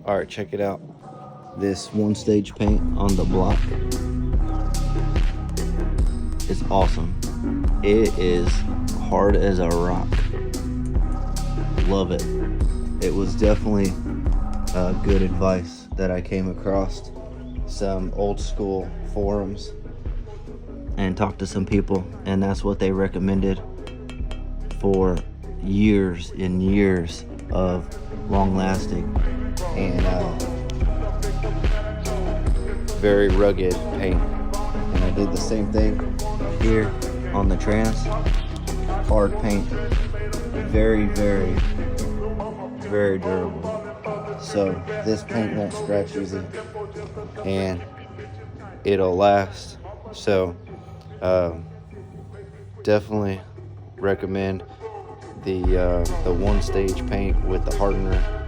All right, check it out. This one stage paint on the block is awesome. It is hard as a rock. Love it. It was definitely good advice that I came across some old school forums and talked to some people, and that's what they recommended for years and years of long lasting and very rugged paint. And I did the same thing here on the trams. Hard paint, very durable. So this paint won't scratch easy and it'll last. So definitely recommend the one stage paint with the hardener